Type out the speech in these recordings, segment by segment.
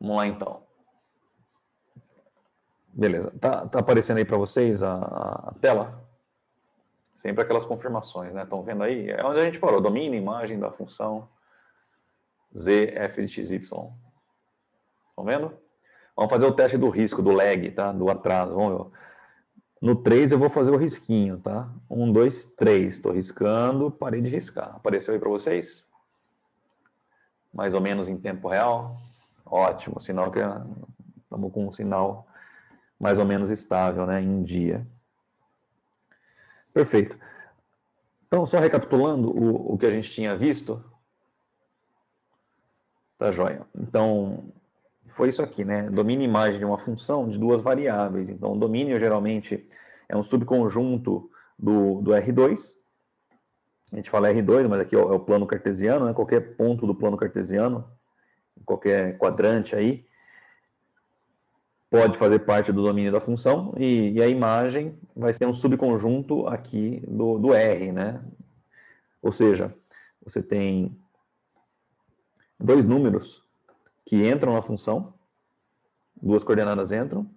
Vamos lá, então. Beleza. Tá aparecendo aí para vocês a tela? Sempre aquelas confirmações, né? Estão vendo aí? É onde a gente parou. Domínio, imagem da função z, f de x, y. Estão vendo? Vamos fazer o teste do risco, do lag, tá? Do atraso. Vamos ver. No 3 eu vou fazer o risquinho, tá? 1, 2, 3. Estou riscando, parei de riscar. Apareceu aí para vocês? Mais ou menos em tempo real? Ótimo, sinal que estamos com um sinal mais ou menos estável, né? Em dia. Perfeito. Então, só recapitulando o que a gente tinha visto. Tá joia. Então, foi isso aqui, né? Domínio e imagem de uma função de duas variáveis. Então, o domínio geralmente é um subconjunto do R2. A gente fala R2, mas aqui é o plano cartesiano, né? Qualquer ponto do plano cartesiano, qualquer quadrante aí, pode fazer parte do domínio da função. E a imagem vai ser um subconjunto aqui do R, né? Ou seja, você tem dois números que entram na função, duas coordenadas entram,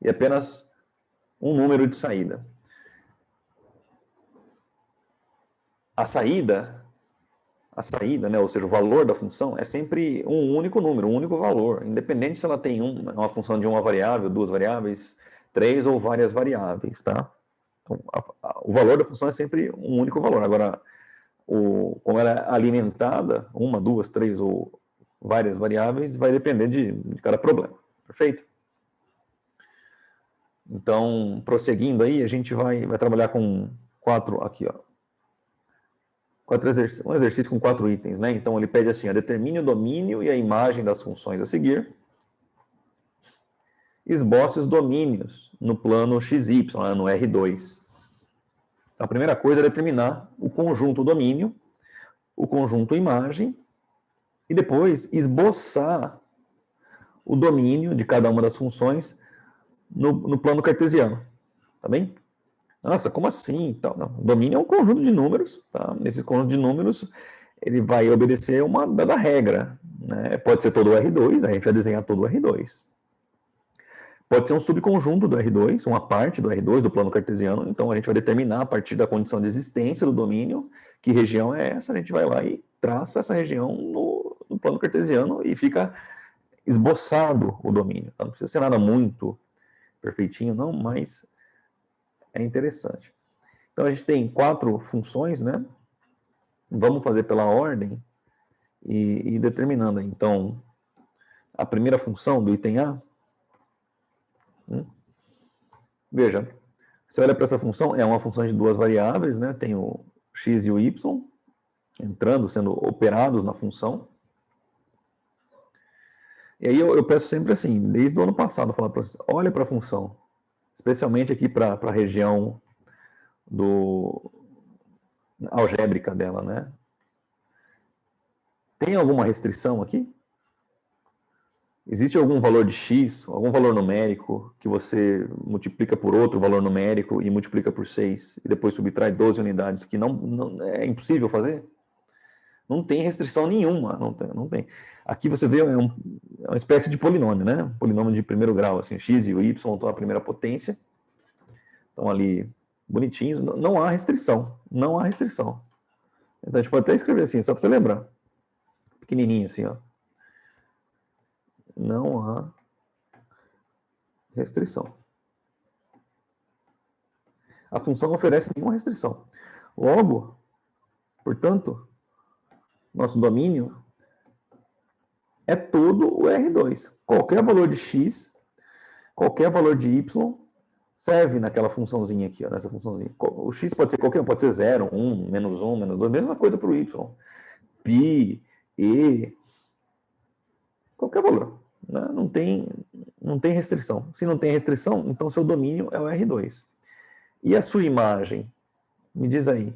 e apenas um número de saída. A saída, né, ou seja, o valor da função é sempre um único número, um único valor, independente se ela tem uma função de uma variável, duas variáveis, três ou várias variáveis, tá? Então, o valor da função é sempre um único valor. Agora, como ela é alimentada, uma, duas, três ou várias variáveis, vai depender de cada problema, perfeito? Então, prosseguindo aí, a gente vai trabalhar com aqui, ó. Um exercício com 4 itens, né? Então, ele pede assim, ó, determine o domínio e a imagem das funções a seguir. Esboce os domínios no plano XY, no R2. Então, a primeira coisa é determinar o conjunto domínio, o conjunto imagem, e depois esboçar o domínio de cada uma das funções no plano cartesiano. Tá bem? Nossa, como assim? Então, não. O domínio é um conjunto de números, tá? Nesse conjunto de números, ele vai obedecer uma dada regra, né? Pode ser todo o R2, a gente vai desenhar todo o R2. Pode ser um subconjunto do R2, uma parte do R2, do plano cartesiano, então a gente vai determinar a partir da condição de existência do domínio, que região é essa, a gente vai lá e traça essa região no plano cartesiano e fica esboçado o domínio. Não precisa ser nada muito perfeitinho, não, mas é interessante. Então, a gente tem 4 funções, né? Vamos fazer pela ordem e determinando. Então, a primeira função do item A, veja, você olha para essa função, é uma função de duas variáveis, né? Tem o x e o y entrando, sendo operados na função. E aí eu peço sempre assim, desde o ano passado, falar para vocês, olha para a função, especialmente aqui para a região algébrica dela, né? Tem alguma restrição aqui? Existe algum valor de x, algum valor numérico, que você multiplica por outro valor numérico e multiplica por 6 e depois subtrai 12 unidades, que não é impossível fazer? Não tem restrição nenhuma, não tem. Aqui você vê é uma espécie de polinômio, né? Polinômio de primeiro grau, assim, x e o y estão a primeira potência, estão ali bonitinhos, não há restrição, não há restrição. Então a gente pode até escrever assim, só para você lembrar, pequenininho assim, ó. Não há restrição. A função não oferece nenhuma restrição. Logo, portanto, nosso domínio é todo o R2. Qualquer valor de x, qualquer valor de y, serve naquela funçãozinha aqui, ó, nessa funçãozinha. O x pode ser qualquer um, pode ser 0, 1, menos 2, mesma coisa para o y. Π, e, qualquer valor. Né? Não tem restrição. Se não tem restrição, então seu domínio é o R2. E a sua imagem? Me diz aí.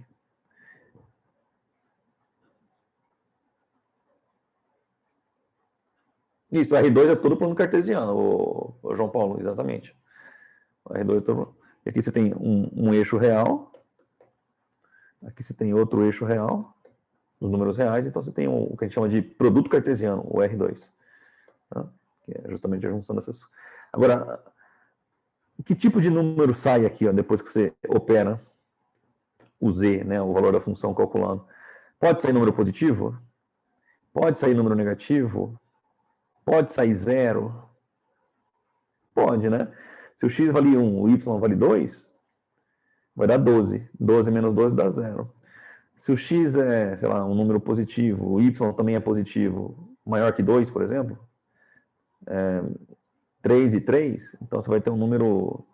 Isso, o R2 é todo plano cartesiano, o João Paulo, exatamente. O R2 é todo... E aqui você tem um eixo real. Aqui você tem outro eixo real, os números reais. Então você tem o que a gente chama de produto cartesiano, o R2. Tá? que é justamente a junção dessas. Agora, que tipo de número sai aqui, ó, depois que você opera o z, né, o valor da função calculado? Pode sair número positivo? Pode sair número negativo? Pode sair zero? Pode, né? Se o x vale 1, o y vale 2, vai dar 12. 12 menos 12 dá zero. Se o x é, sei lá, um número positivo, o y também é positivo, maior que 2, por exemplo, 3 e 3, então você vai ter um número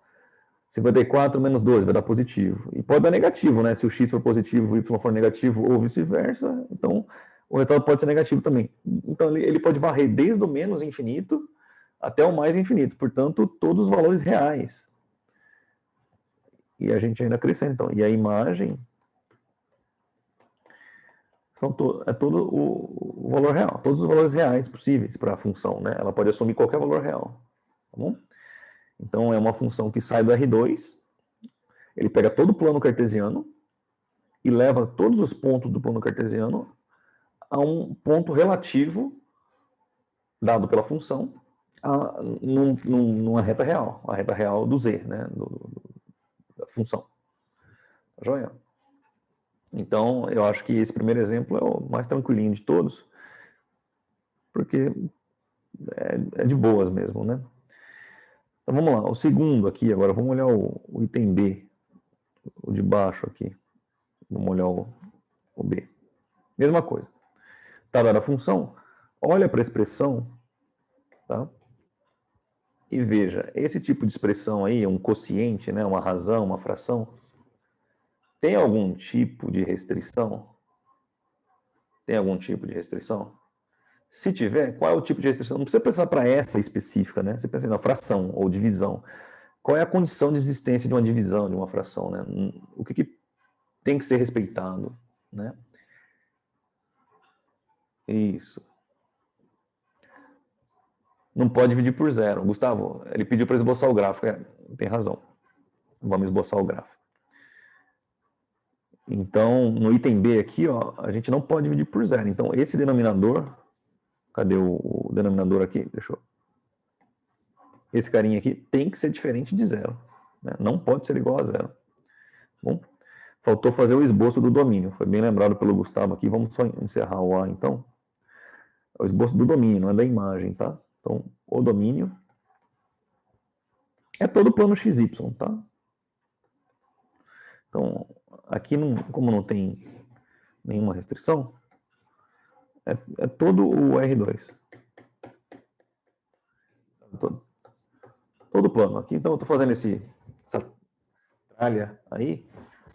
54 menos 2, vai dar positivo. E pode dar negativo, né? Se o x for positivo, o y for negativo, ou vice-versa, então o resultado pode ser negativo também. Então ele pode varrer desde o menos infinito até o mais infinito, portanto, todos os valores reais. E a gente ainda acrescenta, então. E a imagem é todo o valor real, todos os valores reais possíveis para a função, né? Ela pode assumir qualquer valor real, tá bom? Então é uma função que sai do R2, ele pega todo o plano cartesiano e leva todos os pontos do plano cartesiano a um ponto relativo dado pela função numa reta real, a reta real do z, né? Da função. Tá joia? Então, eu acho que esse primeiro exemplo é o mais tranquilinho de todos, porque é de boas mesmo, né? Então, vamos lá. O segundo aqui, agora, vamos olhar o item B, o de baixo aqui. Vamos olhar o B. Mesma coisa. Está dada a função, olha para a expressão, tá? E veja, esse tipo de expressão aí, um quociente, né, uma razão, uma fração, tem algum tipo de restrição? Tem algum tipo de restrição? Se tiver, qual é o tipo de restrição? Não precisa pensar para essa específica, né? Você pensa na fração ou divisão. Qual é a condição de existência de uma divisão, de uma fração, né? O que tem que ser respeitado, né? Isso. Não pode dividir por zero. Gustavo, ele pediu para esboçar o gráfico. Tem razão. Vamos esboçar o gráfico. Então, no item B aqui, ó, a gente não pode dividir por zero. Então, esse denominador, cadê o denominador aqui? Deixa eu... Esse carinha aqui tem que ser diferente de zero, né? Não pode ser igual a zero. Bom, faltou fazer o esboço do domínio. Foi bem lembrado pelo Gustavo aqui. Vamos só encerrar o A, então. É o esboço do domínio, não é da imagem, tá? Então, o domínio é todo o plano XY, tá? Então, aqui, como não tem nenhuma restrição, é todo o R2. Todo o plano. Aqui, então, eu estou fazendo essa tralha aí,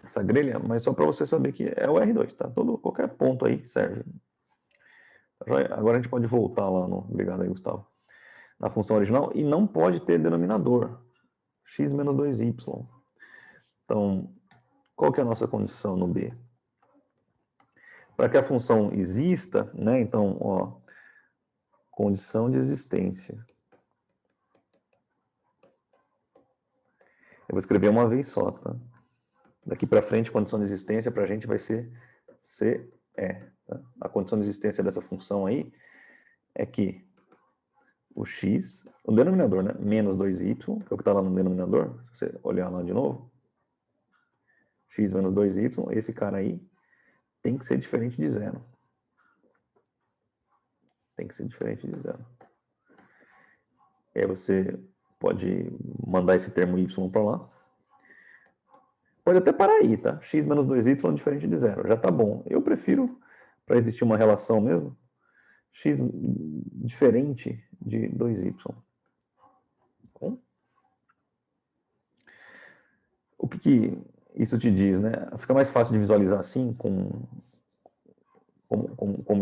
essa grelha, mas só para você saber que é o R2, tá? Qualquer ponto aí serve. Agora a gente pode voltar lá no... Obrigado aí, Gustavo. Na função original, e não pode ter denominador. X menos 2y. Então, qual que é a nossa condição no B? Para que a função exista, né? Então, ó, condição de existência. Eu vou escrever uma vez só, tá? Daqui para frente, condição de existência para a gente vai ser CE. Tá? A condição de existência dessa função aí é que o x, o denominador, né? Menos 2y, que é o que está lá no denominador, se você olhar lá de novo, x menos 2y, esse cara aí tem que ser diferente de zero. Tem que ser diferente de zero. E aí você pode mandar esse termo y para lá. Pode até parar aí, tá? X menos 2y diferente de zero. Já tá bom. Eu prefiro, para existir uma relação mesmo, x diferente de 2y. Bom, o que isso te diz, né? Fica mais fácil de visualizar assim, como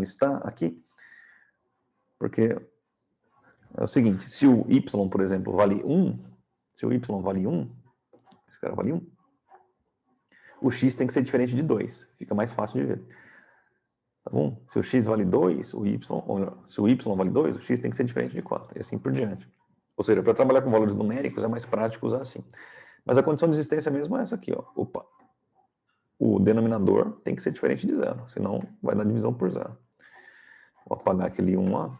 está aqui, porque é o seguinte, se o y, por exemplo, vale 1, se o y vale 1, esse cara vale 1, o x tem que ser diferente de 2, fica mais fácil de ver. Tá bom? Se o x vale 2, se o y vale 2, o x tem que ser diferente de 4, e assim por diante. Ou seja, para trabalhar com valores numéricos é mais prático usar assim. Mas a condição de existência mesmo é essa aqui, ó. Opa. O denominador tem que ser diferente de zero, senão vai dar divisão por zero. Vou apagar aquele 1 lá.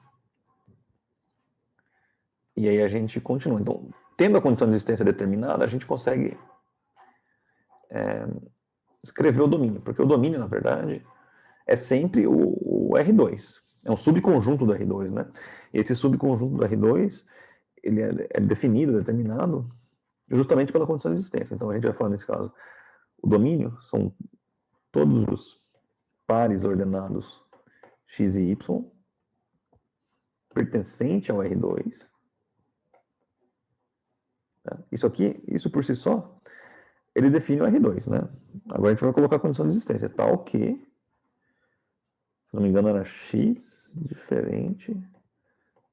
E aí a gente continua. Então, tendo a condição de existência determinada, a gente consegue escrever o domínio, porque o domínio, na verdade, é sempre o R2. É um subconjunto do R2, né? E esse subconjunto do R2, ele é definido, determinado, justamente pela condição de existência. Então, a gente vai falar nesse caso, o domínio são todos os pares ordenados x e y, pertencente ao R2. Tá? Isso aqui, isso por si só, ele define o R2, né? Agora a gente vai colocar a condição de existência, tal que, se não me engano, era x diferente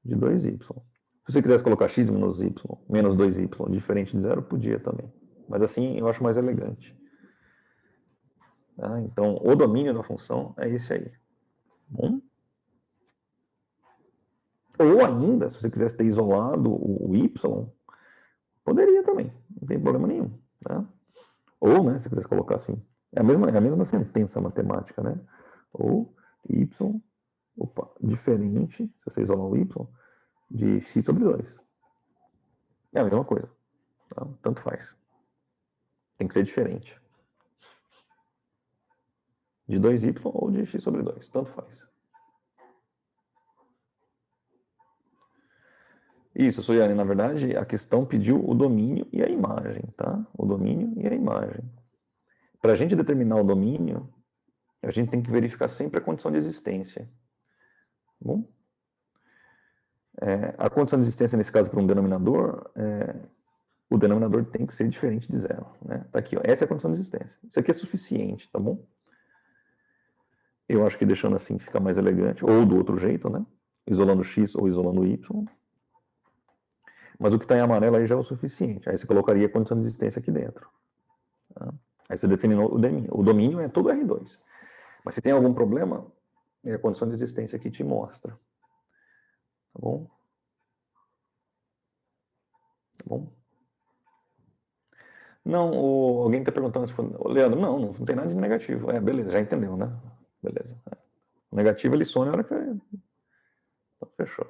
de 2y. Se você quisesse colocar x menos y, menos 2y, diferente de zero, podia também. Mas assim eu acho mais elegante. Tá? Então, o domínio da função é esse aí. Bom? Ou ainda, se você quisesse ter isolado o y, poderia também, não tem problema nenhum. Tá? Ou, né, se você quisesse colocar assim, é a mesma sentença matemática, né? Ou y, diferente, se você isolar o y, de x sobre 2. É a mesma coisa. Tá? Tanto faz. Tem que ser diferente. De 2y ou de x sobre 2. Tanto faz. Isso, Soiane, na verdade, a questão pediu o domínio e a imagem, tá? O domínio e a imagem. Para a gente determinar o domínio, a gente tem que verificar sempre a condição de existência. Tá bom? A condição de existência, nesse caso, para um denominador, o denominador tem que ser diferente de zero. Né? Tá aqui, ó. Essa é a condição de existência. Isso aqui é suficiente, tá bom? Eu acho que deixando assim fica mais elegante, ou do outro jeito, né? Isolando x ou isolando y. Mas o que está em amarelo aí já é o suficiente. Aí você colocaria a condição de existência aqui dentro. Tá? Aí você definiu o domínio. O domínio é todo R2. Mas se tem algum problema, a condição de existência aqui te mostra. Tá bom? Tá bom? Não, alguém está perguntando se foi. Leandro, não tem nada de negativo. Beleza, já entendeu, né? Beleza. O negativo ele some na hora que. Então, fechou.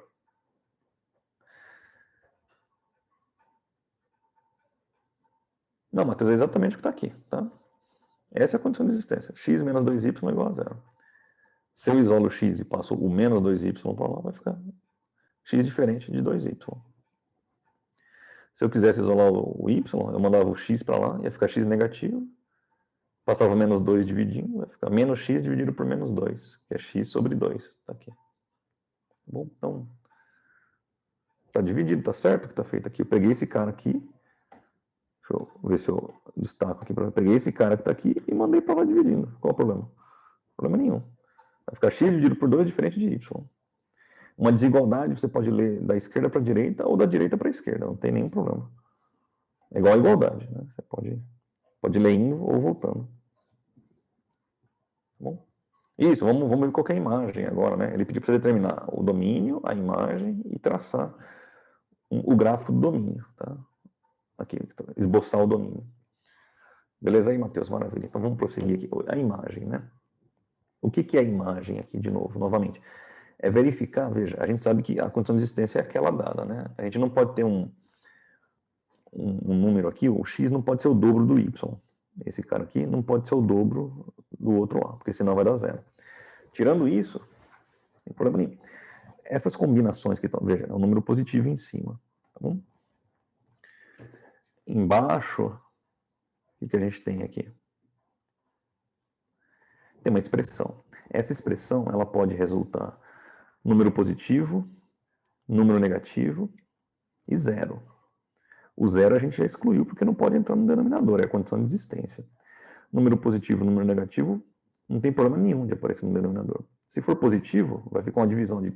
Não, Matheus, é exatamente o que está aqui, tá? Essa é a condição de existência. X menos 2y é igual a zero. Se eu isolo o x e passo o menos 2y para lá, vai ficar x diferente de 2y. Se eu quisesse isolar o y, eu mandava o x para lá, ia ficar x negativo. Passava menos 2 dividindo, vai ficar menos x dividido por menos 2, que é x sobre 2. Tá aqui. Bom, então, tá dividido, tá certo o que tá feito aqui. Eu peguei esse cara aqui, deixa eu ver se eu destaco aqui. Peguei esse cara que tá aqui e mandei para lá dividindo. Qual o problema? Problema nenhum. Vai ficar x dividido por 2 diferente de y. Uma desigualdade você pode ler da esquerda para a direita ou da direita para a esquerda, não tem nenhum problema. É igual a igualdade, né? Você pode ler indo ou voltando. Tá bom? Isso, vamos ver qual é a imagem agora, né? Ele pediu para você determinar o domínio, a imagem e traçar o gráfico do domínio, tá? Aqui, esboçar o domínio. Beleza aí, Matheus? Maravilha. Então vamos prosseguir aqui. A imagem, né? O que é a imagem aqui, de novo, novamente? É verificar, veja, a gente sabe que a condição de existência é aquela dada, né? A gente não pode ter um número aqui, o x não pode ser o dobro do y. Esse cara aqui não pode ser o dobro do outro lá, porque senão vai dar zero. Tirando isso, não tem problema nenhum. Essas combinações que estão, veja, é um número positivo em cima, tá bom? Embaixo, o que a gente tem aqui? Tem uma expressão. Essa expressão, ela pode resultar número positivo, número negativo e zero. O zero a gente já excluiu porque não pode entrar no denominador, é a condição de existência. Número positivo, número negativo, não tem problema nenhum de aparecer no denominador. Se for positivo, vai ficar uma divisão de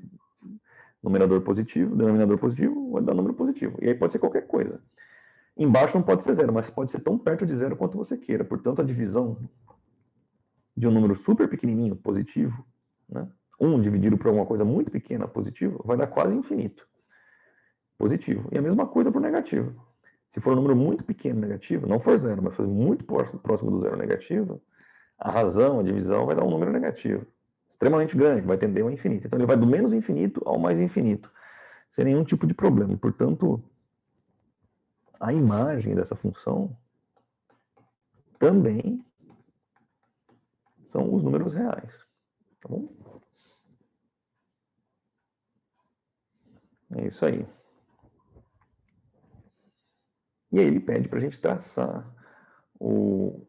numerador positivo, denominador positivo, vai dar número positivo. E aí pode ser qualquer coisa. Embaixo não pode ser zero, mas pode ser tão perto de zero quanto você queira. Portanto, a divisão de um número super pequenininho, positivo, né? 1 dividido por alguma coisa muito pequena, positivo, vai dar quase infinito. Positivo. E a mesma coisa para o negativo. Se for um número muito pequeno negativo, não for zero, mas for muito próximo do zero negativo, a razão, a divisão, vai dar um número negativo. Extremamente grande, vai tender ao infinito. Então ele vai do menos infinito ao mais infinito. sem nenhum tipo de problema. Portanto, a imagem dessa função também são os números reais. Tá bom? É isso aí. E aí ele pede para a gente traçar um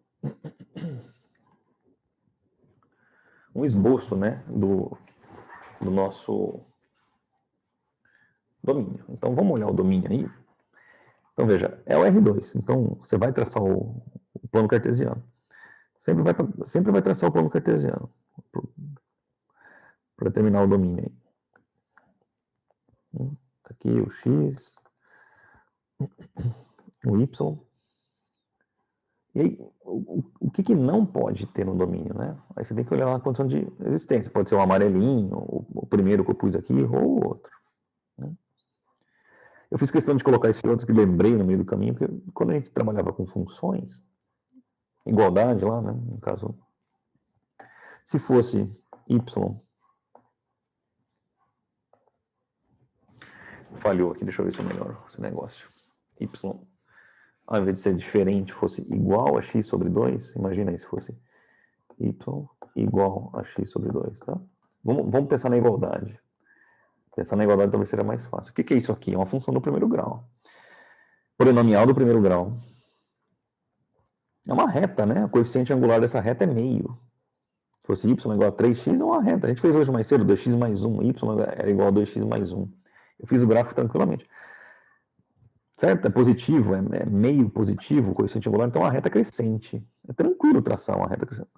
esboço, né, do nosso domínio. Então vamos olhar o domínio aí. Então veja, é o R2. Então você vai traçar o plano cartesiano. Sempre vai traçar o plano cartesiano para terminar o domínio aí. Tá aqui o X, o Y. E aí, o que não pode ter no domínio, né? Aí você tem que olhar a condição de existência. Pode ser o amarelinho, o primeiro que eu pus aqui, ou o outro. Né? Eu fiz questão de colocar esse outro que lembrei no meio do caminho, porque quando a gente trabalhava com funções, igualdade lá, né? No caso, se fosse y, falhou aqui, deixa eu ver se eu melhoro esse negócio. Y, ao invés de ser diferente, fosse igual a x sobre 2, imagina aí se fosse y igual a x sobre 2, tá? Vamos pensar na igualdade. Pensar na igualdade talvez seja mais fácil. O que é isso aqui? É uma função do primeiro grau. Polinomial do primeiro grau. É uma reta, né? O coeficiente angular dessa reta é meio. Se fosse y igual a 3x, é uma reta. A gente fez hoje mais cedo 2x mais 1. Y era igual a 2x mais 1. Eu fiz o gráfico tranquilamente. Certo? É positivo, é meio positivo o coeficiente angular, então é uma reta crescente. É tranquilo traçar uma reta crescente.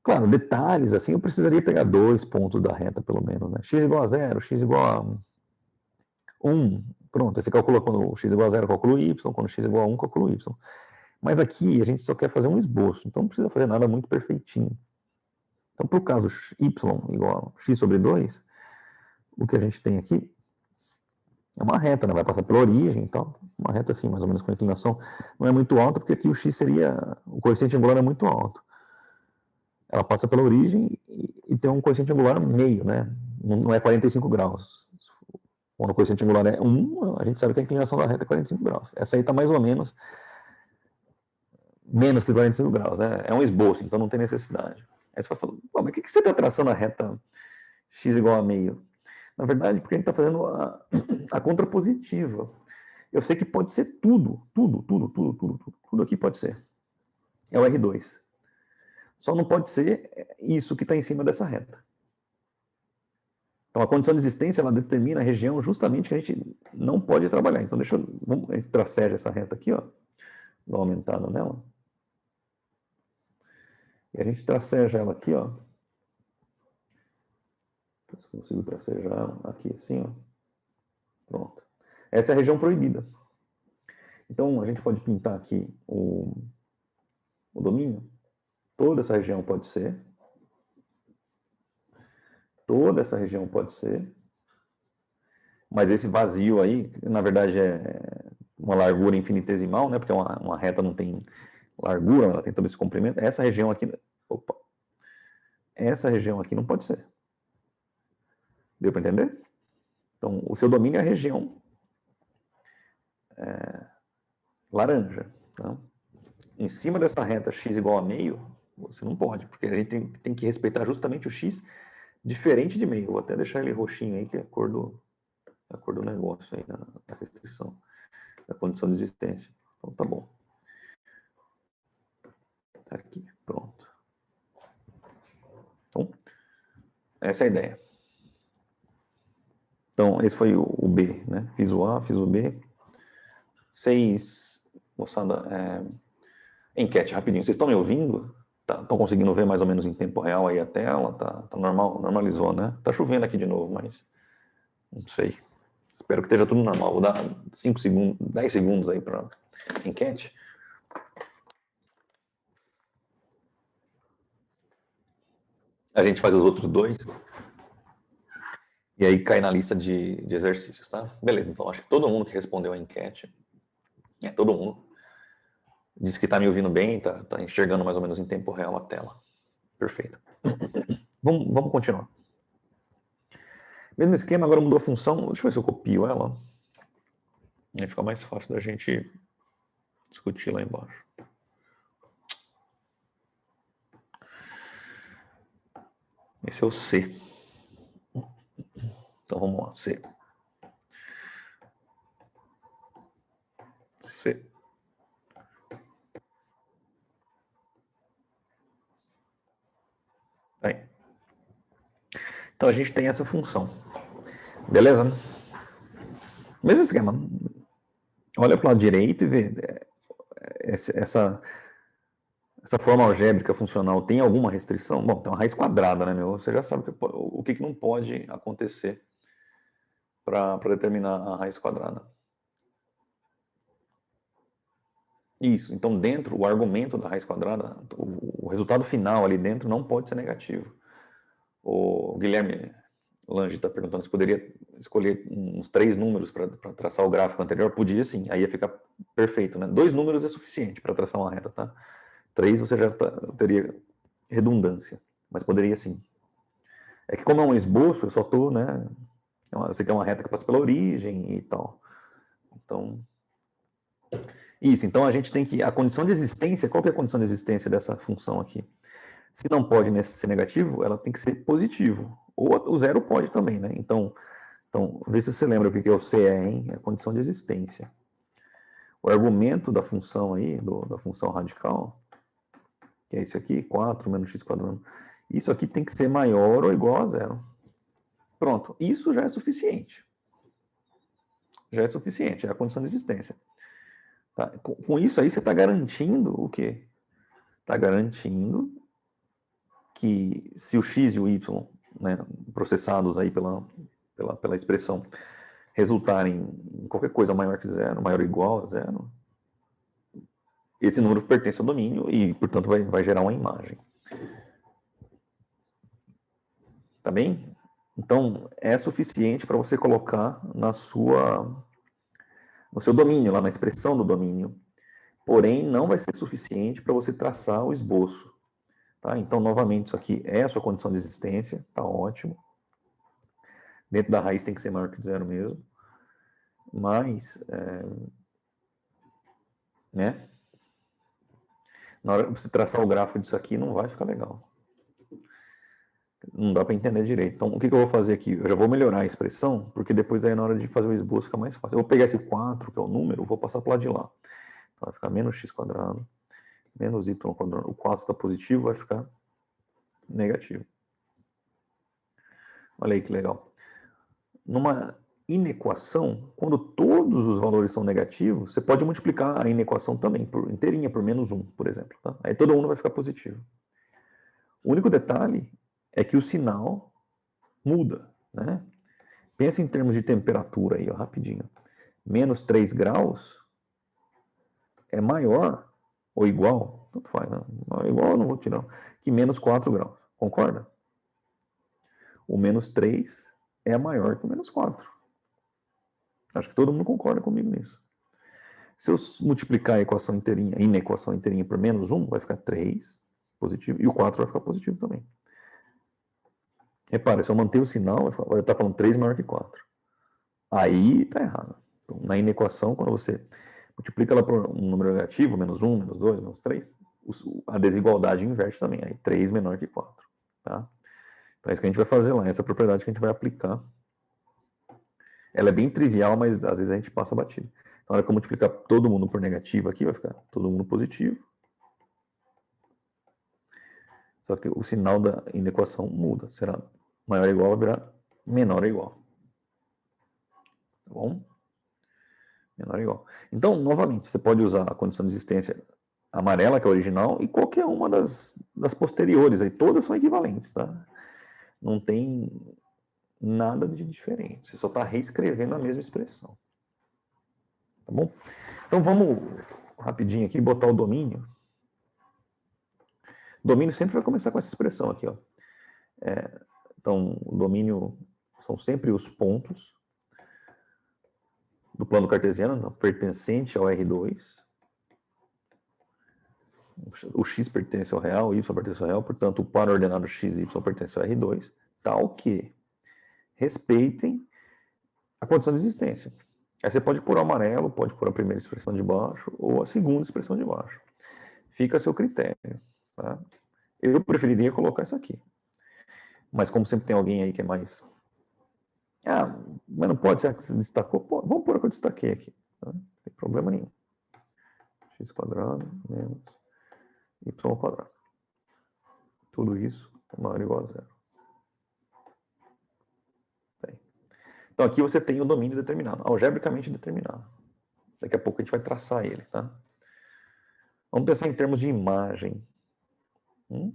Claro, detalhes, assim, eu precisaria pegar 2 pontos da reta, pelo menos, né? X igual a 0, x igual a 1. Pronto, aí você calcula quando x igual a 0, calcula o y, quando x igual a 1, calcula o y. Mas aqui a gente só quer fazer um esboço, então não precisa fazer nada muito perfeitinho. Então, para o caso y igual a x sobre 2, o que a gente tem aqui é uma reta, né? Vai passar pela origem e tal. Uma reta assim, mais ou menos com inclinação. Não é muito alta, porque aqui o x seria... O coeficiente angular é muito alto. Ela passa pela origem e tem um coeficiente angular meio, né? Não é 45 graus. Quando o coeficiente angular é 1, a gente sabe que a inclinação da reta é 45 graus. Essa aí está mais ou menos menos que 45 graus, né? É um esboço, então não tem necessidade. Aí você vai falar, mas o que você está traçando a reta x igual a meio? Na verdade, porque a gente está fazendo a contrapositiva. Eu sei que pode ser tudo aqui pode ser. É o R2. Só não pode ser isso que está em cima dessa reta. Então, a condição de existência, ela determina a região justamente que a gente não pode trabalhar. Então, vamos tracejar essa reta aqui, ó. Dá uma aumentada nela. E a gente traceja ela aqui, ó. Se consigo tracejar ela aqui assim, ó. Pronto. Essa é a região proibida. Então, a gente pode pintar aqui o domínio. Toda essa região pode ser. Toda essa região pode ser. Mas esse vazio aí, na verdade, é uma largura infinitesimal, né? Porque uma reta não tem largura, ela tem todo esse comprimento. Essa região aqui... Opa! Essa região aqui não pode ser. Deu para entender? Então, o seu domínio é a região laranja. Tá? Em cima dessa reta x igual a meio, você não pode, porque a gente tem que respeitar justamente o x diferente de meio. Vou até deixar ele roxinho aí, que é a cor do negócio aí, da restrição, da condição de existência. Então tá bom. Tá aqui, pronto. Então, essa é a ideia. Então, esse foi o B, né? Fiz o A, fiz o B. Moçada, enquete rapidinho. Vocês estão me ouvindo? Estão conseguindo ver mais ou menos em tempo real aí a tela? Tá normal? Normalizou, né? Tá chovendo aqui de novo, mas não sei. Espero que esteja tudo normal. Vou dar 5 segundos, 10 segundos aí para enquete. A gente faz os outros dois. E aí cai na lista de exercícios, tá? Beleza, então acho que todo mundo que respondeu a enquete, todo mundo, disse que está me ouvindo bem, tá enxergando mais ou menos em tempo real a tela. Perfeito. Vamos continuar. Mesmo esquema, agora mudou a função. Deixa eu ver se eu copio ela. Aí fica mais fácil da gente discutir lá embaixo. Esse é o C. Então vamos lá, C. C. Aí. Então a gente tem essa função. Beleza? Mesmo esquema. Olha para o lado direito e vê. Essa forma algébrica funcional tem alguma restrição? Bom, tem uma raiz quadrada, né, meu? Você já sabe o que não pode acontecer para determinar a raiz quadrada. Isso. Então, dentro, o argumento da raiz quadrada, o resultado final ali dentro não pode ser negativo. O Guilherme Lange está perguntando se poderia escolher uns 3 números para traçar o gráfico anterior. Podia sim, aí ia ficar perfeito, né? 2 números é suficiente para traçar uma reta, tá? 3 você já teria redundância, mas poderia sim. É que como é um esboço, eu só estou, né? Eu sei que é uma reta que passa pela origem e tal. Então, isso. Então a gente tem que... A condição de existência, qual que é a condição de existência dessa função aqui? Se não pode ser negativo, ela tem que ser positivo. Ou o zero pode também, né? Então vê se você lembra o que é o CE, hein? É a condição de existência. O argumento da função aí, da função radical, que é isso aqui, 4 menos x quadrado. Isso aqui tem que ser maior ou igual a zero. Pronto, isso já é suficiente. Já é suficiente, é a condição de existência. Tá? Com isso aí você está garantindo o quê? Está garantindo que se o x e o y, né, processados aí pela expressão, resultarem em qualquer coisa maior que zero, maior ou igual a zero, esse número pertence ao domínio e, portanto, vai gerar uma imagem. Tá bem? Então, é suficiente para você colocar no seu domínio, lá na expressão do domínio. Porém, não vai ser suficiente para você traçar o esboço. Tá? Então, novamente, isso aqui é a sua condição de existência, tá ótimo. Dentro da raiz tem que ser maior que zero mesmo. Mas, né? Na hora de você traçar o gráfico disso aqui, não vai ficar legal. Não dá para entender direito. Então, o que eu vou fazer aqui? Eu já vou melhorar a expressão, porque depois aí na hora de fazer o esboço fica mais fácil. Eu vou pegar esse 4, que é o número, vou passar para o lado de lá. Então, vai ficar menos x quadrado, menos y quadrado. O 4 está positivo, vai ficar negativo. Olha aí que legal. Numa inequação, quando todos os valores são negativos, você pode multiplicar a inequação também, inteirinha, por menos 1, por exemplo. Tá? Aí todo mundo vai ficar positivo. O único detalhe é que o sinal muda, né? Pensa em termos de temperatura aí, ó, rapidinho. Menos 3 graus é maior ou igual, tanto faz, né? Igual eu não vou tirar, que menos 4 graus. Concorda? O menos 3 é maior que o menos 4. Acho que todo mundo concorda comigo nisso. Se eu multiplicar a equação inteirinha, inequação inteirinha por menos 1, vai ficar 3 positivo, e o 4 vai ficar positivo também. Repara, se eu manter o sinal, vai estar falando 3 maior que 4. Aí está errado. Então, na inequação, quando você multiplica ela por um número negativo, menos 1, menos 2, menos 3, a desigualdade inverte também. Aí 3 menor que 4. Tá? Então é isso que a gente vai fazer lá, essa propriedade que a gente vai aplicar. Ela é bem trivial, mas às vezes a gente passa batido. Então, na hora que eu multiplicar todo mundo por negativo aqui, vai ficar todo mundo positivo. Só que o sinal da inequação muda. Será maior ou igual, vai virar menor ou igual. Tá bom? Menor ou igual. Então, novamente, você pode usar a condição de existência amarela, que é a original, e qualquer uma das posteriores. Aí todas são equivalentes, tá? Não tem nada de diferente. Você só está reescrevendo a mesma expressão. Tá bom? Então vamos rapidinho aqui botar o domínio. O domínio sempre vai começar com essa expressão aqui, ó. Então, o domínio são sempre os pontos do plano cartesiano, então, pertencente ao R2. O x pertence ao real, o y pertence ao real, portanto, o par ordenado x e y pertence ao R2, tal que respeitem a condição de existência. Aí você pode pôr o amarelo, pode pôr a primeira expressão de baixo ou a segunda expressão de baixo. Fica a seu critério. Tá? Eu preferiria colocar isso aqui. Mas como sempre tem alguém aí que é mais... Ah, mas não pode ser que se destacou? Pô, vamos pôr o que eu destaquei aqui. Tá? Não tem problema nenhum. X quadrado menos y quadrado. Tudo isso maior ou igual a zero. Tem. Então aqui você tem o domínio determinado, algebricamente determinado. Daqui a pouco a gente vai traçar ele, tá? Vamos pensar em termos de imagem. O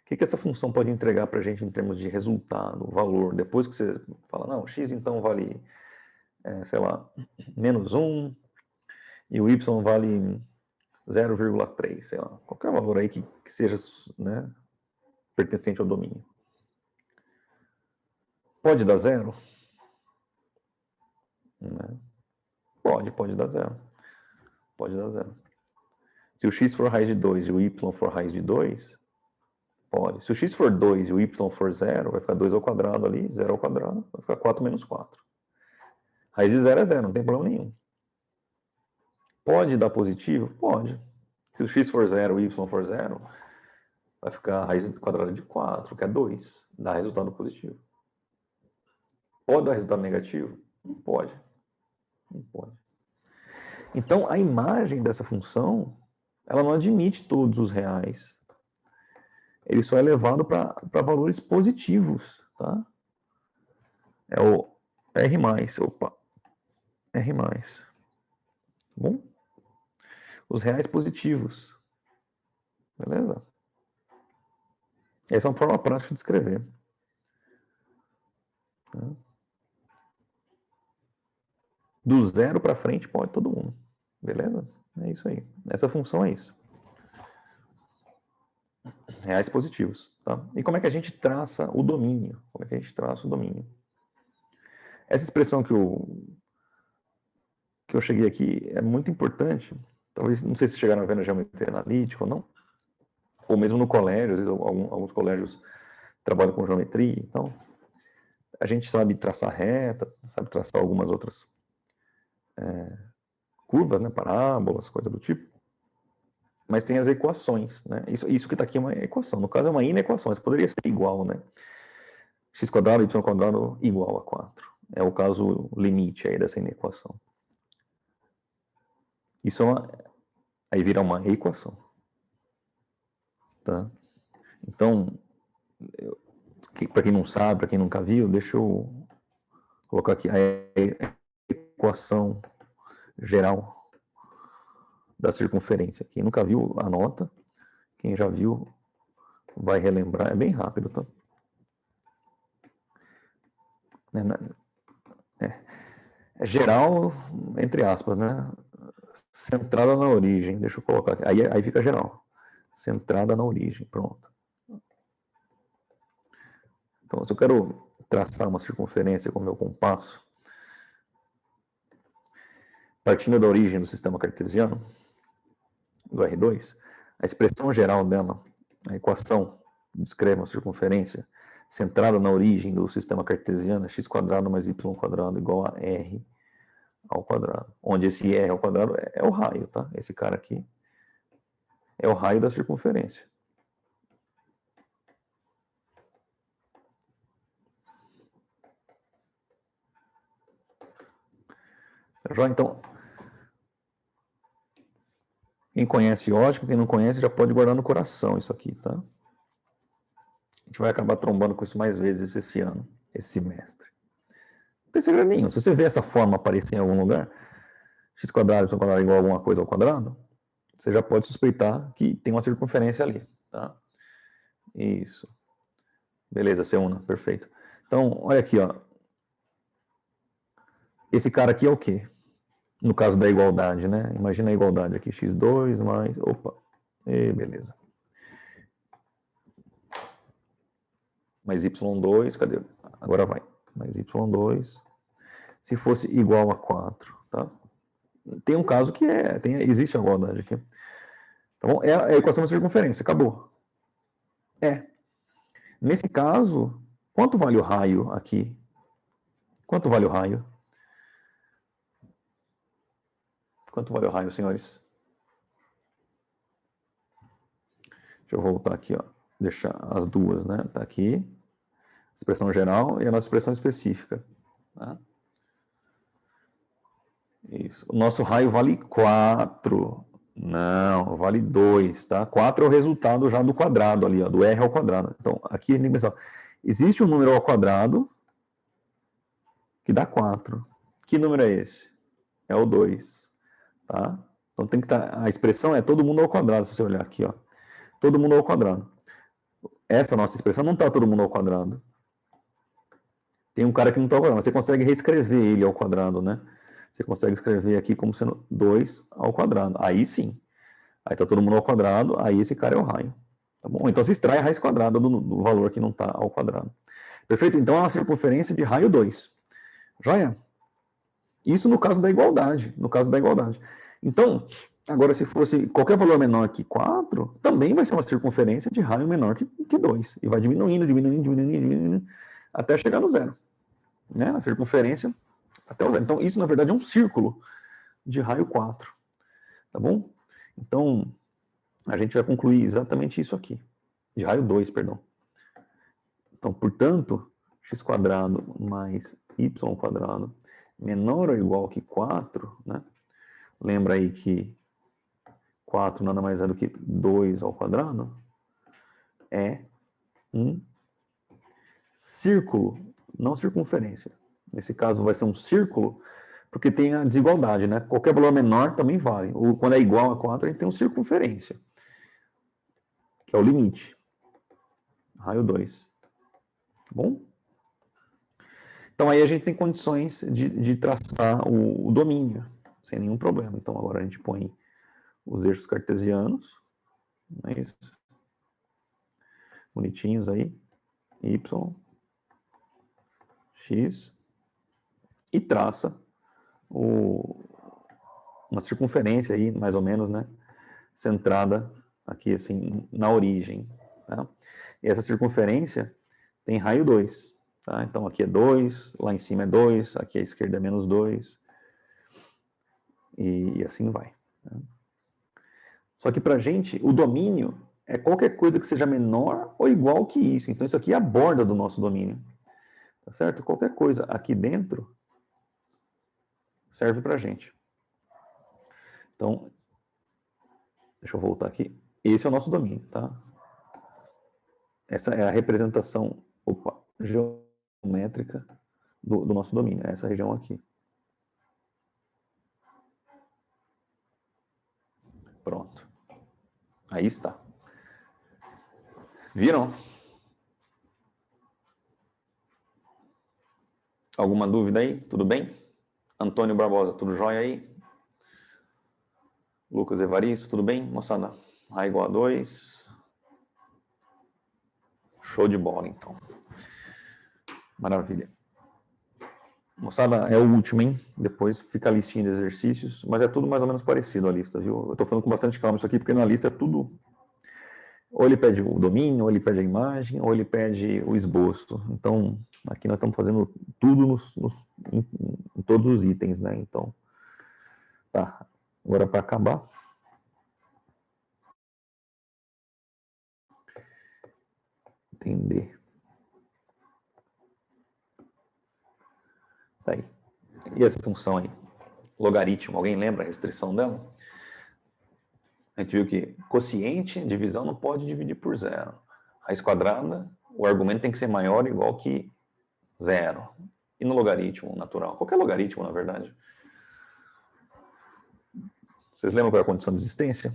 que essa função pode entregar para a gente em termos de resultado, valor? Depois que você fala, não, x então vale, sei lá, menos 1, e o y vale 0,3, sei lá, qualquer valor aí que seja, né, pertencente ao domínio. Pode dar zero? Né? Pode dar zero. Pode dar zero. Se o x for raiz de 2 e o y for raiz de 2, pode. Se o x for 2 e o y for 0, vai ficar 2 ao quadrado ali, 0 ao quadrado, vai ficar 4 menos 4. Raiz de 0 é 0, não tem problema nenhum. Pode dar positivo? Pode. Se o x for 0 e o y for 0, vai ficar a raiz quadrada de 4, que é 2. Dá resultado positivo. Pode dar resultado negativo? Não pode. Não pode. Então, a imagem dessa função, ela não admite todos os reais. Ele só é levado para valores positivos, tá? É o R+, opa, R+. Bom? Os reais positivos. Beleza? Essa é uma forma prática de escrever. Tá? Do 0 para frente pode todo mundo. Beleza? É isso aí. Essa função é isso. Reais positivos. Tá? E como é que a gente traça o domínio? Como é que a gente traça o domínio? Essa expressão que eu cheguei aqui é muito importante. Talvez, não sei se chegaram a ver na geometria analítica ou não. Ou mesmo no colégio, às vezes alguns colégios trabalham com geometria. Então, a gente sabe traçar reta, sabe traçar algumas outras curvas, né, parábolas, coisa do tipo. Mas tem as equações, né? Isso que está aqui é uma equação. No caso é uma inequação, mas poderia ser igual, né? X quadrado, y quadrado igual a 4. É o caso limite aí dessa inequação. Isso é aí vira uma equação. Tá? Então, para quem não sabe, para quem nunca viu, deixa eu colocar aqui a equação geral da circunferência. Quem nunca viu, anota. Quem já viu, vai relembrar. É bem rápido, tá? É geral, entre aspas, né? Centrada na origem. Deixa eu colocar aqui. Aí fica geral. Centrada na origem. Pronto. Então, se eu quero traçar uma circunferência com o meu compasso, partindo da origem do sistema cartesiano, do R2, a expressão geral dela, a equação que descreve uma circunferência centrada na origem do sistema cartesiano é x quadrado mais y quadrado igual a r ao quadrado. Onde esse r ao quadrado é o raio, tá? Esse cara aqui é o raio da circunferência. Já então, quem conhece, ótimo. Quem não conhece, já pode guardar no coração isso aqui, tá? A gente vai acabar trombando com isso mais vezes esse ano, esse semestre. Não tem segredo nenhum. Se você vê essa forma aparecer em algum lugar, x quadrado, y quadrado igual a alguma coisa ao quadrado, você já pode suspeitar que tem uma circunferência ali, tá? Isso. Beleza, C1, perfeito. Então, olha aqui, ó. Esse cara aqui é o quê? No caso da igualdade, né? Imagina a igualdade aqui, x2 mais... Opa, beleza. Mais y2, cadê? Agora vai. Mais y2, se fosse igual a 4, tá? Tem um caso que existe a igualdade aqui. Então, é a equação da circunferência, acabou. Nesse caso, Quanto vale o raio aqui? Quanto vale o raio? Quanto vale o raio, senhores? Deixa eu voltar aqui, ó. Deixar as duas, né? Tá aqui. Expressão geral e a nossa expressão específica. Tá? Isso. O nosso raio vale 4. Não, vale 2, tá? 4 é o resultado já do quadrado ali, ó, do R ao quadrado. Então, aqui a gente tem que pensar, existe um número ao quadrado que dá 4. Que número é esse? É o 2, tá? Então tem que estar, a expressão é todo mundo ao quadrado, se você olhar aqui, ó. Todo mundo ao quadrado. Essa nossa expressão não está todo mundo ao quadrado. Tem um cara que não está ao quadrado, mas você consegue reescrever ele ao quadrado, né? Você consegue escrever aqui como sendo 2 ao quadrado. Aí sim. Aí está todo mundo ao quadrado, aí esse cara é o raio. Tá bom? Então se extrai a raiz quadrada do valor que não está ao quadrado. Perfeito? Então é uma circunferência de raio 2. Joia? Isso no caso da igualdade. No caso da igualdade. Então, agora se fosse qualquer valor menor que 4, também vai ser uma circunferência de raio menor que 2. E vai diminuindo, diminuindo, diminuindo, diminuindo, até chegar no zero. Né? A circunferência até o zero. Então, isso na verdade é um círculo de raio 4. Tá bom? Então, a gente vai concluir exatamente isso aqui. De raio 2, perdão. Então, portanto, x² mais y² menor ou igual que 4, né? Lembra aí que 4 nada mais é do que 2 ao quadrado, é um círculo, não circunferência. Nesse caso vai ser um círculo, porque tem a desigualdade, né? Qualquer valor menor também vale. Ou quando é igual a 4, a gente tem uma circunferência, que é o limite. Raio 2. Tá bom? Então aí a gente tem condições de traçar o domínio, sem nenhum problema. Então agora a gente põe os eixos cartesianos, não é isso? Bonitinhos aí, y, x, e traça uma circunferência aí, mais ou menos, né? Centrada aqui, assim, na origem. Tá? E essa circunferência tem raio 2. Tá? Então aqui é 2, lá em cima é 2, aqui à esquerda é menos 2. E assim vai. Tá? Só que para a gente, o domínio é qualquer coisa que seja menor ou igual que isso. Então isso aqui é a borda do nosso domínio. Tá certo? Qualquer coisa aqui dentro serve para a gente. Então, deixa eu voltar aqui. Esse é o nosso domínio, tá? Essa é a representação, geométrica do nosso domínio, essa região aqui. Pronto. Aí está. Viram? Alguma dúvida aí? Tudo bem? Antônio Barbosa, tudo jóia aí? Lucas Evaristo, tudo bem? Moçada, A igual a 2. Show de bola, então. Maravilha. Moçada, é o último, hein? Depois fica a listinha de exercícios, mas é tudo mais ou menos parecido a lista, viu? Eu tô falando com bastante calma isso aqui, porque na lista é tudo... Ou ele pede o domínio, ou ele pede a imagem, ou ele pede o esboço. Então, aqui nós estamos fazendo tudo em todos os itens, né? Então, tá. Agora, para acabar... Entender. Tá aí. E essa função aí? Logaritmo, alguém lembra a restrição dela? A gente viu que quociente, divisão, não pode dividir por zero. Raiz quadrada, o argumento tem que ser maior ou igual que zero. E no logaritmo natural? Qualquer logaritmo, na verdade. Vocês lembram qual é a condição de existência?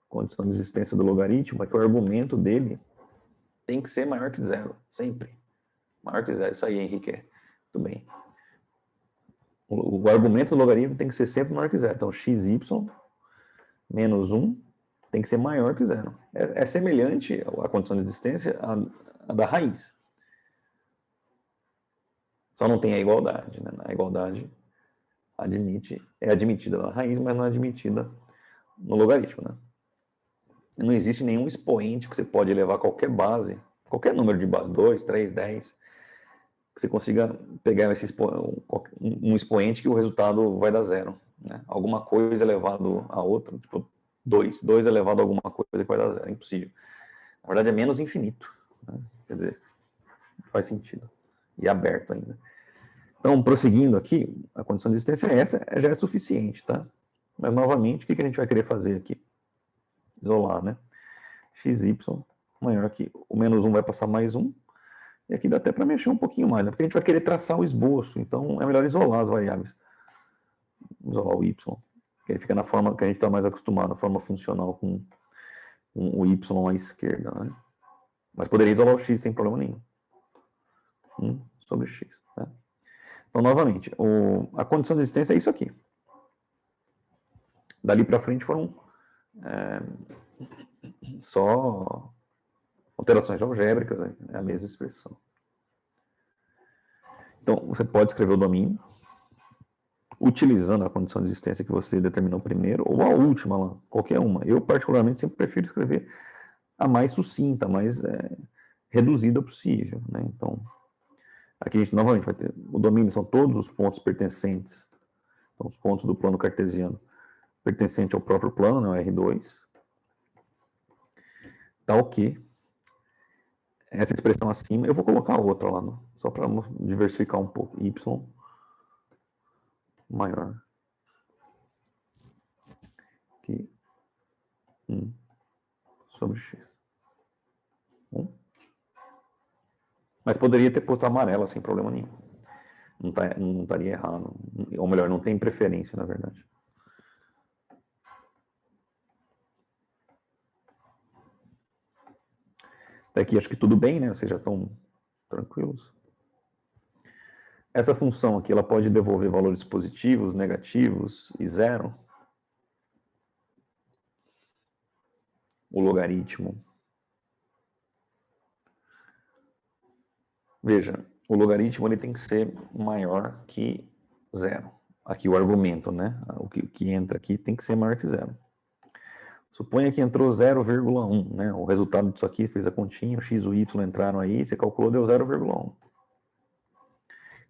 Condição de existência do logaritmo é que o argumento dele tem que ser maior que zero, sempre. Maior que zero, isso aí, Henrique. Tudo bem. O argumento do logaritmo tem que ser sempre maior que zero. Então, xy menos 1 tem que ser maior que zero. É semelhante à condição de existência à da raiz. Só não tem a igualdade. Né? A igualdade é admitida na raiz, mas não é admitida no logaritmo. Né? não existe nenhum expoente que você pode elevar qualquer base, qualquer número de base, 2, 3, 10, que você consiga pegar um expoente que o resultado vai dar zero. Né? Alguma coisa elevado a outra, tipo 2 elevado a alguma coisa que vai dar zero. É impossível. Na verdade, é menos infinito. Né? Quer dizer, faz sentido. E aberto ainda. Então, prosseguindo aqui, a condição de existência é essa, já é suficiente, tá? Mas, novamente, o que a gente vai querer fazer aqui? Isolar, né? XY maior que o menos 1 vai passar mais 1. E aqui dá até para mexer um pouquinho mais, né? Porque a gente vai querer traçar o esboço. Então, é melhor isolar as variáveis. Isolar o y. Que aí fica na forma que a gente está mais acostumado, a forma funcional com o y à esquerda, né? Mas poderia isolar o x sem problema nenhum. 1 sobre x, tá? Então, novamente, a condição de existência é isso aqui. Dali para frente foram só alterações algébricas, né? É a mesma expressão. Então, você pode escrever o domínio, utilizando a condição de existência que você determinou primeiro, ou a última lá, qualquer uma. Eu, particularmente, sempre prefiro escrever a mais sucinta, a mais reduzida possível, né? Então, aqui a gente novamente vai ter, o domínio são todos os pontos pertencentes, então os pontos do plano cartesiano pertencente ao próprio plano, né, o R2, tal que essa expressão acima, eu vou colocar outra lá, só para diversificar um pouco, y maior que 1 sobre x. Mas poderia ter posto amarela sem problema nenhum. Não estaria errado. Ou melhor, não tem preferência, na verdade. Até aqui acho que tudo bem, né? Vocês já estão tranquilos. Essa função aqui, ela pode devolver valores positivos, negativos e zero. O logaritmo. Veja, o logaritmo ele tem que ser maior que zero. Aqui o argumento, né? O que entra aqui tem que ser maior que zero. Suponha que entrou 0,1, né? O resultado disso aqui fez a continha, o x e o y entraram aí, você calculou, deu 0,1. O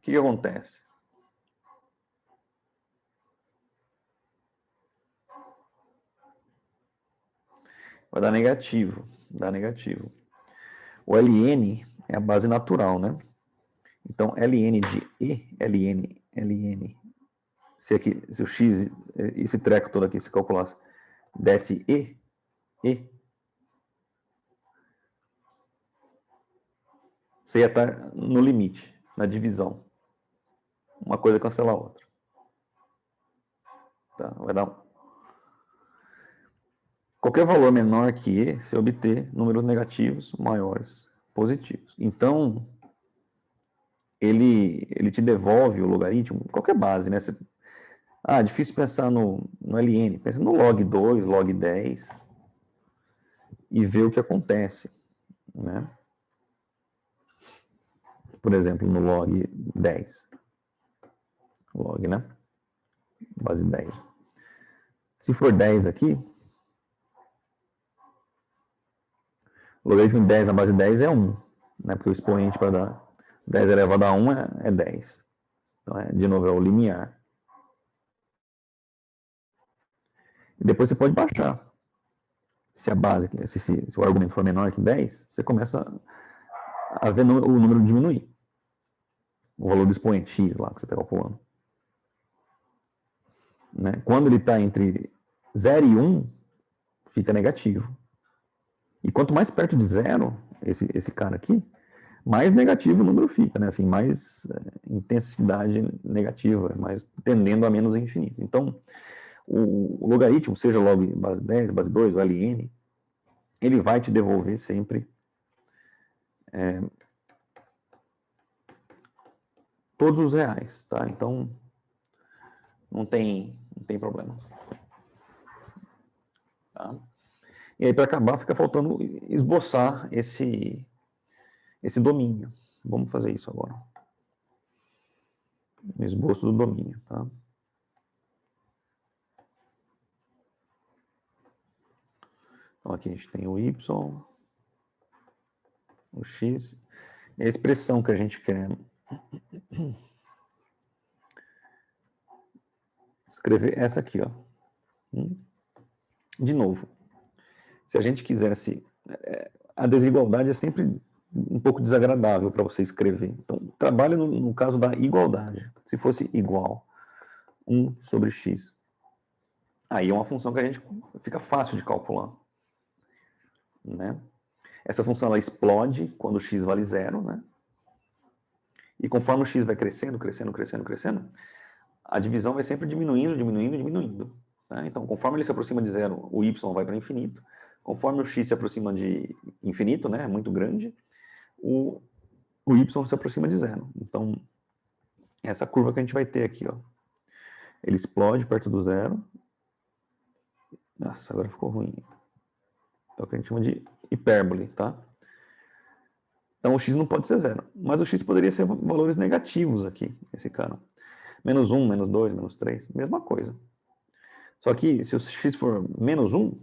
que acontece? Vai dar negativo, dá negativo. O ln é a base natural, né? Então, ln de e, ln, se o x, esse treco todo aqui, se calculasse, desse e, você ia estar no limite, na divisão. Uma coisa cancela a outra. Tá? Vai dar qualquer valor menor que e, você obter números negativos maiores, positivos. Então, ele te devolve o logaritmo, qualquer base, né? Difícil pensar no ln, pensa no log 2, log 10 e ver o que acontece, né? Por exemplo, no log 10. Log, né? Base 10. Se for 10 aqui, o logaritmo de 10 na base 10 é 1, né? Porque o expoente para dar 10 elevado a 1 é 10. Então, de novo, é o limiar. E depois você pode baixar. Se a base, se o argumento for menor que 10, você começa a ver o número diminuir. O valor do expoente x lá que você está calculando. Né? Quando ele está entre 0 e 1, fica negativo. E quanto mais perto de 0, esse cara aqui, mais negativo o número fica, né? Assim, mais intensidade negativa, mais tendendo a menos infinito. Então, o logaritmo, seja log base 10, base 2, o ln, ele vai te devolver sempre todos os reais, tá? Então, não tem problema. Tá? E aí, para acabar, fica faltando esboçar esse domínio. Vamos fazer isso agora. O esboço do domínio, tá? Então aqui a gente tem o y, o x, e a expressão que a gente quer escrever essa aqui, ó. De novo, se a gente quisesse... A desigualdade é sempre um pouco desagradável para você escrever. Então, trabalhe no caso da igualdade. Se fosse igual 1 sobre x, aí é uma função que a gente fica fácil de calcular, né? Essa função ela explode quando x vale 0, né? E conforme o x vai crescendo, a divisão vai sempre diminuindo. Tá? Então, conforme ele se aproxima de 0, o y vai para infinito. Conforme o x se aproxima de infinito, né, muito grande, o y se aproxima de 0. Então, essa curva que a gente vai ter aqui, ó, ele explode perto do 0. Nossa, agora ficou ruim. É o que a gente chama de hipérbole, tá? Então, o x não pode ser 0, mas o x poderia ser valores negativos aqui, esse cara. Menos 1, menos 2, menos 3, mesma coisa. Só que, se o x for menos 1,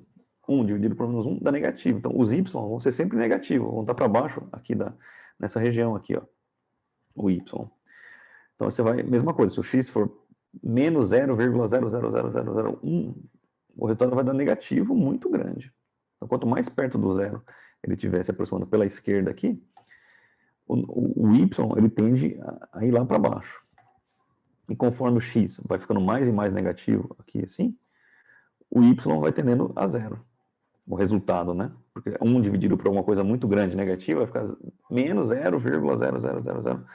1 dividido por menos 1 dá negativo. Então, os y vão ser sempre negativos, vão estar para baixo aqui nessa região aqui, ó, o y. Então, você vai, mesma coisa, se o x for menos 0,000001, o resultado vai dar negativo muito grande. Então, quanto mais perto do zero ele estiver se aproximando pela esquerda aqui, o y ele tende a ir lá para baixo. E conforme o x vai ficando mais e mais negativo aqui assim, o y vai tendendo a 0. O resultado, né? Porque 1 dividido por alguma coisa muito grande negativa vai ficar menos 0,0000,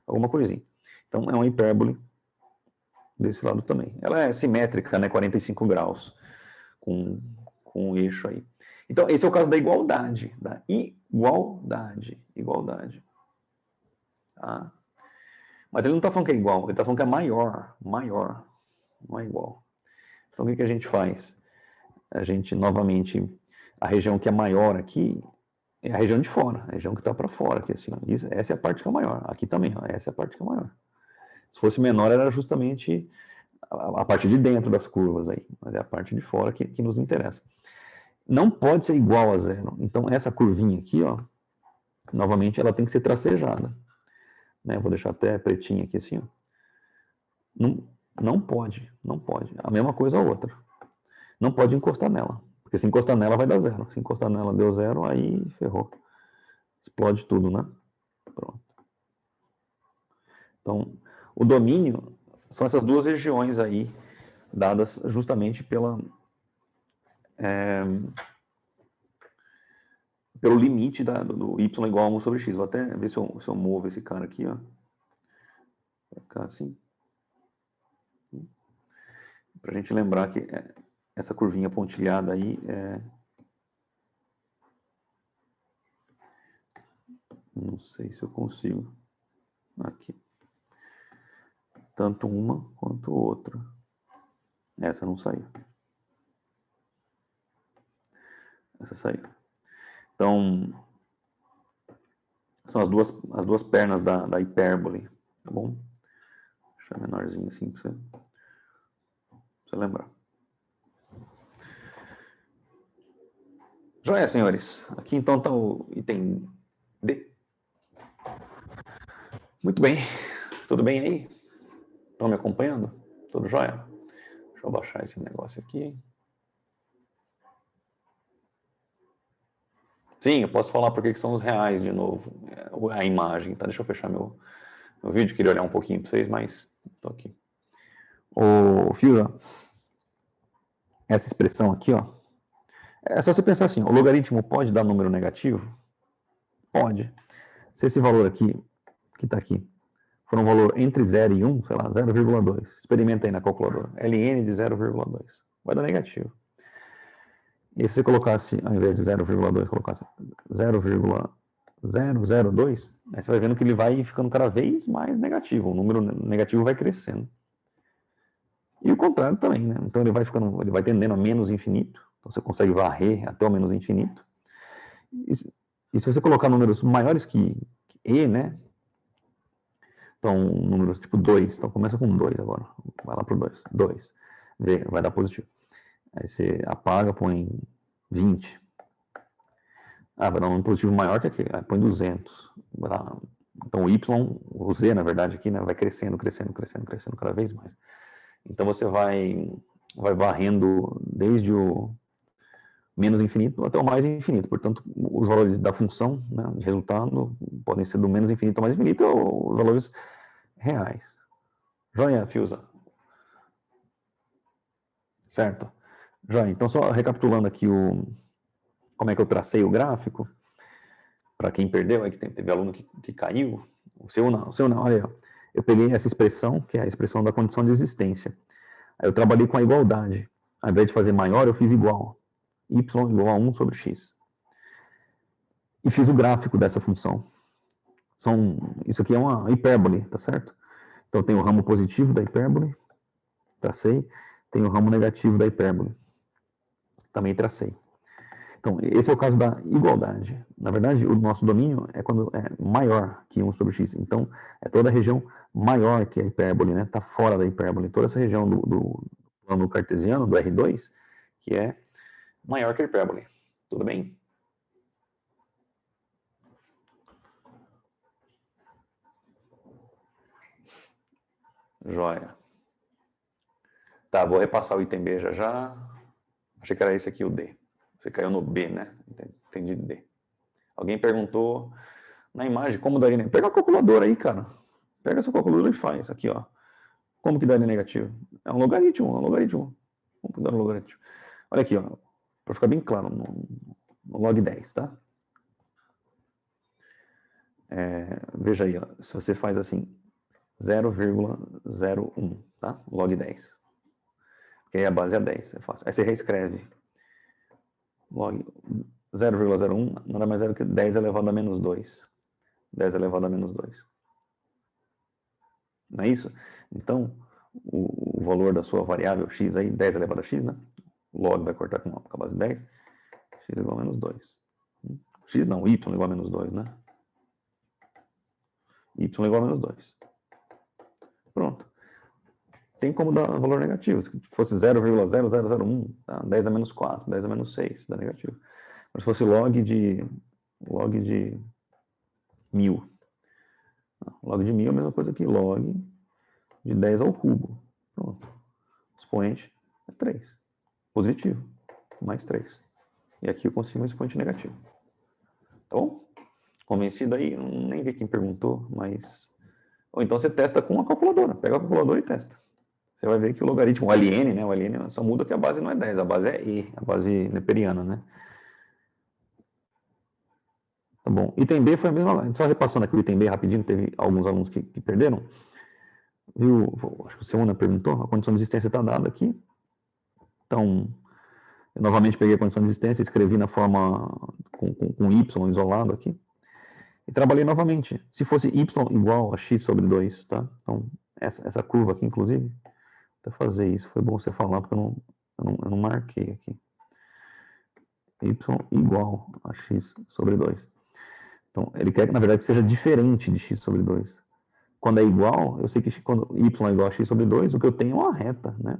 alguma coisinha. Então é uma hipérbole desse lado também. Ela é simétrica, né? 45 graus, com um eixo aí. Então esse é o caso da igualdade. Igualdade. Tá? Mas ele não está falando que é igual, ele está falando que é maior, não é igual. Então o que a gente faz? A gente, novamente, a região que é maior aqui é a região de fora, a região que está para fora, aqui, assim, essa é a parte que é maior. Aqui também, ó, essa é a parte que é maior. Se fosse menor, era justamente a parte de dentro das curvas aí, mas é a parte de fora que nos interessa. Não pode ser igual a 0. Então, essa curvinha aqui, ó, novamente, ela tem que ser tracejada. Né? Vou deixar até pretinha aqui assim, ó. Não pode. A mesma coisa a outra. Não pode encostar nela. Porque se encostar nela vai dar 0. Se encostar nela deu 0, aí ferrou. Explode tudo, né? Pronto. Então, o domínio são essas duas regiões aí, dadas justamente pelo limite do y igual a 1 sobre x. Vou até ver se eu movo esse cara aqui, ó. Pra cá assim. Pra gente lembrar que essa curvinha pontilhada aí não sei se eu consigo. Aqui. Tanto uma quanto outra. Essa não saiu. Essa saiu. Então, são as duas pernas da hipérbole, tá bom? Vou deixar menorzinho assim pra você lembrar. Joia, senhores. Aqui então está o item D. Muito bem. Tudo bem aí? Estão me acompanhando? Tudo jóia? Deixa eu baixar esse negócio aqui. Sim, eu posso falar porque que são os reais de novo. A imagem, tá? Deixa eu fechar meu vídeo. Queria olhar um pouquinho para vocês, mas tô aqui. Ô, Fiora, essa expressão aqui, ó. É só você pensar assim, o logaritmo pode dar número negativo? Pode. Se esse valor aqui, que está aqui, for um valor entre 0 e 1, sei lá, 0,2, experimenta aí na calculadora, ln de 0,2, vai dar negativo. E se você colocasse, ao invés de 0,2, colocasse 0,002, aí você vai vendo que ele vai ficando cada vez mais negativo, o número negativo vai crescendo. E o contrário também, né? Então ele vai tendendo a menos infinito, então você consegue varrer até o menos infinito. E se você colocar números maiores que e, né? Então, números tipo 2, então começa com 2 agora, vai lá pro 2, vai dar positivo. Aí você apaga, põe 20, Ah, vai dar um número positivo maior que aquele. Põe 200. Então o Y, o Z, na verdade, aqui, né, vai crescendo cada vez mais. Então você vai varrendo desde o menos infinito até o mais infinito. Portanto, os valores da função, né, de resultado podem ser do menos infinito ao mais infinito ou os valores reais. Joia, Fiuza? Certo. Joia, então só recapitulando aqui como é que eu tracei o gráfico, para quem perdeu, é que teve aluno que caiu, o seu não, olha aí, eu peguei essa expressão, que é a expressão da condição de existência. Aí eu trabalhei com a igualdade. Ao invés de fazer maior, eu fiz igual. Y igual a 1 sobre x. E fiz o gráfico dessa função. Isso aqui é uma hipérbole, tá certo? Então tem o ramo positivo da hipérbole, tracei. Tem o ramo negativo da hipérbole, também tracei. Então, esse é o caso da igualdade. Na verdade, o nosso domínio é quando é maior que 1 sobre x. Então, é toda a região maior que a hipérbole, né? Está fora da hipérbole. Toda essa região do plano cartesiano, do R2, que é maior que a hipérbole. Tudo bem? Joia. Tá, vou repassar o item B já. Achei que era esse aqui o D. Você caiu no B, né? Entendi D. Alguém perguntou na imagem como daria... Pega a calculadora aí, cara. Pega essa calculadora e faz. Aqui, ó. Como que daria negativo? É um logaritmo, Vamos dar um logaritmo. Olha aqui, ó. Para ficar bem claro, no log 10, tá? Veja aí, ó. Se você faz assim, 0,01, tá? Log 10. Porque aí a base é 10, é fácil. Aí você reescreve. Log 0,01 nada mais é do que 10 elevado a menos 2. 10 elevado a menos 2. Não é isso? Então, o valor da sua variável x aí, 10 elevado a x, né? Log vai cortar com a base 10. X igual a menos 2. X não, y igual a menos 2, né? Y igual a menos 2. Pronto. Tem como dar valor negativo. Se fosse 0,0001, tá? 10 a menos 4, 10 a menos 6, dá negativo. Mas se fosse log de 1000. Log de 1000 é a mesma coisa que log de 10 ao cubo. Pronto. O expoente é 3. Positivo. Mais 3. E aqui eu consigo um expoente negativo. Tá bom? Convencido aí? Nem vi quem perguntou, mas... Ou então você testa com a calculadora. Pega a calculadora e testa. Você vai ver que o logaritmo, o ln, né? O ln só muda que a base não é 10, a base é e, a base neperiana, né? Tá bom. Item B foi a mesma... Só repassando aqui o item B rapidinho, teve alguns alunos que perderam. Viu? Acho que o Seuna perguntou, a condição de existência está dada aqui. Então, eu novamente peguei a condição de existência, escrevi na forma com y isolado aqui. E trabalhei novamente. Se fosse y igual a x sobre 2, tá? Então, essa curva aqui, inclusive, até fazer isso, foi bom você falar, porque eu não marquei aqui. Y igual a x sobre 2. Então, ele quer que, na verdade, que seja diferente de x sobre 2. Quando é igual, eu sei que quando y é igual a x sobre 2, o que eu tenho é uma reta, né?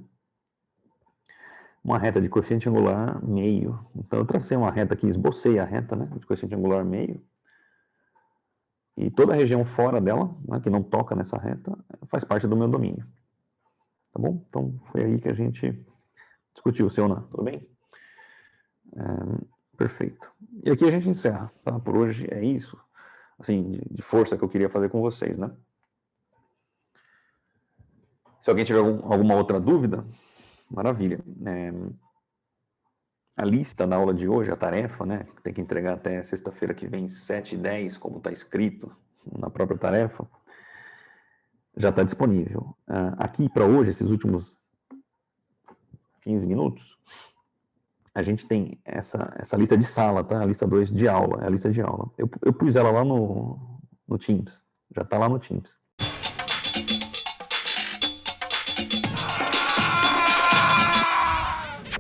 Uma reta de coeficiente angular meio. Então, eu tracei uma reta aqui, esbocei a reta, né, de coeficiente angular meio. E toda a região fora dela, né, que não toca nessa reta, faz parte do meu domínio. Tá bom? Então, foi aí que a gente discutiu, Seuna. Tudo bem? Perfeito. E aqui a gente encerra, tá? Por hoje é isso. Assim, de força que eu queria fazer com vocês, né? Se alguém tiver alguma outra dúvida, maravilha. A lista da aula de hoje, a tarefa, né? Que tem que entregar até sexta-feira que vem, 7h10, como está escrito na própria tarefa, já está disponível. Aqui para hoje, esses últimos 15 minutos, a gente tem essa lista de sala, tá? A lista 2 de aula, é a lista de aula. Eu pus ela lá no Teams, já está lá no Teams.